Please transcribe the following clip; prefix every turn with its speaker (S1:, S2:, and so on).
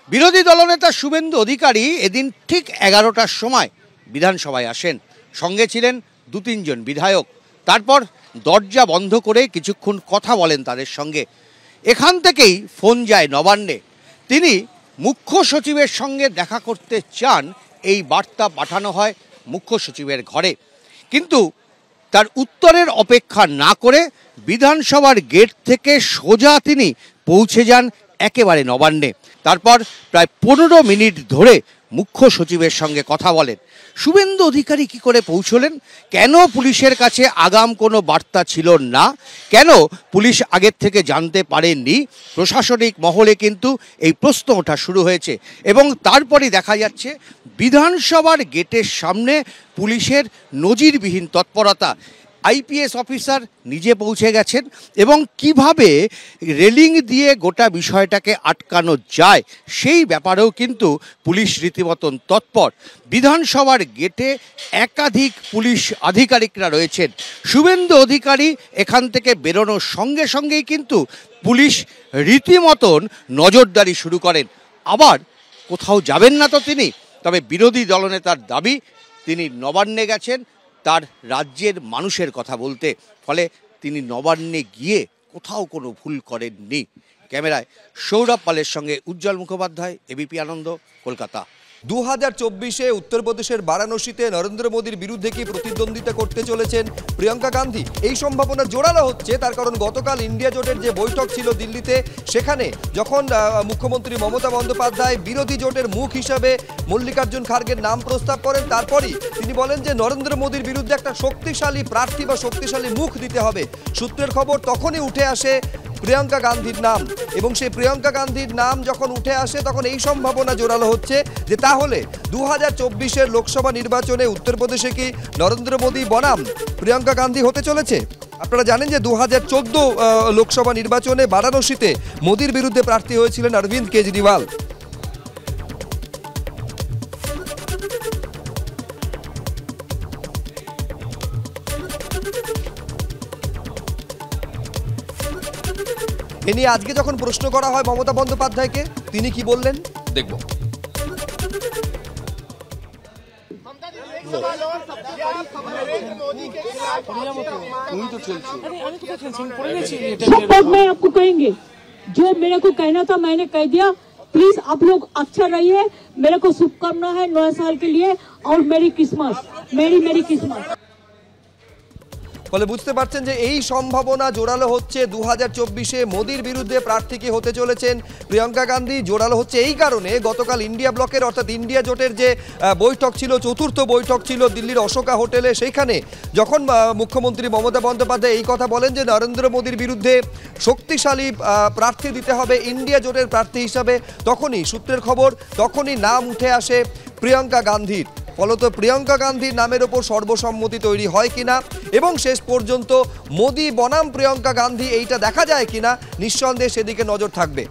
S1: বিরোধী দলনেতা শুভেন্দু অধিকারী এদিন ঠিক 11টার সময় বিধানসভায় আসেন। সঙ্গে ছিলেন 2-3 জন বিধায়ক। তারপর দরজা বন্ধ করে কিছুক্ষণ কথা বলেন তাদের সঙ্গে। এখান থেকেই ফোন যায় নবান্নে। তিনি মুখ্য সচিবের সঙ্গে দেখা করতে চান, এই বার্তা পাঠানো হয় মুখ্য সচিবের ঘরে। কিন্তু তার উত্তরের অপেক্ষা না করে বিধানসভার গেট থেকে সোজা তিনি পৌঁছে যান একেবারে নবান্নে। তারপর প্রায় 15 মিনিট ধরে মুখ্য সচিবের সঙ্গে কথা বলেন। শুভেন্দু অধিকারী কি করে পৌঁছলেন? কেন পুলিশের কাছে আগাম কোনো বার্তা ছিল না? কেন পুলিশ আগের থেকে জানতে পারেননি? প্রশাসনিক মহলে কিন্তু এই প্রশ্ন ওঠা শুরু হয়েছে এবং তারপরই দেখা যাচ্ছে বিধানসভার গেটের সামনে পুলিশের নজিরবিহীন তৎপরতা। আইপিএস অফিসার নিজে পৌঁছে গেছেন এবং কিভাবে রেলিং দিয়ে গোটা বিষয়টাকে আটকানো যায় সেই ব্যাপারেও কিন্তু পুলিশ রীতিমতন তৎপর। বিধানসভার গেটে একাধিক পুলিশ আধিকারিকরা রয়েছেন। শুভেন্দু অধিকারী এখান থেকে বেরোনোর সঙ্গে সঙ্গেই কিন্তু পুলিশ রীতিমতন নজরদারি শুরু করেন। আবার কোথাও যাবেন না তো তিনি। তবে বিরোধী দলনেতার দাবি তিনি নবান্নে গেছেন তার রাজ্যের মানুষের কথা বলতে। ফলে তিনি নবান্নে গিয়ে কোথাও কোনো ভুল করেননি। ক্যামেরায় সৌরভ পালের সঙ্গে উজ্জ্বল মুখোপাধ্যায়, এবিপি আনন্দ, কলকাতা।
S2: 2024-এ উত্তরপ্রদেশের বারাণসীতে নরেন্দ্র মোদীর বিরুদ্ধে কি প্রতিদ্বন্দ্বিতা করতে চলেছেন প্রিয়াঙ্কা গান্ধী, এই সম্ভাবনা জোরালো হচ্ছে। তার কারণ গতকাল ইন্ডিয়া জোটের যে বৈঠক ছিল দিল্লিতে, সেখানে যখন মুখ্যমন্ত্রী মমতা বন্দ্যোপাধ্যায় বিরোধী জোটের মুখ হিসাবে মল্লিকার্জুন খার্গের নাম প্রস্তাব করেন, তারপরই তিনি বলেন যে নরেন্দ্র মোদীর বিরুদ্ধে একটা শক্তিশালী প্রার্থী বা শক্তিশালী মুখ দিতে হবে। সূত্রের খবর তখনই উঠে আসে প্রিয়াঙ্কা গান্ধীর নাম, এবং সেই প্রিয়াঙ্কা গান্ধীর নাম যখন উঠে আসে তখন এই সম্ভাবনা জোরালো হচ্ছে যে তাহলে 2024-এর লোকসভা নির্বাচনে উত্তরপ্রদেশে কি নরেন্দ্র মোদী বনাম প্রিয়াঙ্কা গান্ধী হতে চলেছে। আপনারা জানেন যে 2014 লোকসভা নির্বাচনে বারাণসীতে মোদীর বিরুদ্ধে প্রার্থী হয়েছিলেন অরবিন্দ কেজরিওয়াল। এ নিয়ে আজকে যখন প্রশ্ন করা হয় মমতা বন্দ্যোপাধ্যায়কে, তিনি কি বললেন দেখব।
S3: मैं आपको कहेंगे जो मेरे को कहना था मैंने कह दिया। प्लीज आप लोग अच्छा रहिए। मेरे को शुभकामना है नए साल के लिए और मेरी क्रिसमस, मेरी क्रिसमस।
S2: ফলে বুঝতে পারছেন যে এই সম্ভাবনা জোরালো হচ্ছে 2024-এ মোদীর বিরুদ্ধে প্রার্থী কি হতে চলেছেন প্রিয়াঙ্কা গান্ধী। জোরালো হচ্ছে এই কারণে গতকাল ইন্ডিয়া ব্লকের অর্থাৎ ইন্ডিয়া জোটের যে বৈঠক ছিল, চতুর্থ বৈঠক ছিল দিল্লির অশোকা হোটেলে, সেইখানে যখন মুখ্যমন্ত্রী মমতা বন্দ্যোপাধ্যায় এই কথা বলেন যে নরেন্দ্র মোদীর বিরুদ্ধে শক্তিশালী প্রার্থী দিতে হবে ইন্ডিয়া জোটের প্রার্থী হিসাবে, তখনই সূত্রের খবর তখনই নাম উঠে আসে প্রিয়াঙ্কা গান্ধীর। ফলত প্রিয়াঙ্কা গান্ধীর নামের ওপর সর্বসম্মতি তৈরি হয় কিনা এবং শেষ পর্যন্ত মোদী বনাম প্রিয়াঙ্কা গান্ধী এইটা দেখা যায় কিনা, নিঃসন্দেহে সেদিকে নজর থাকবে।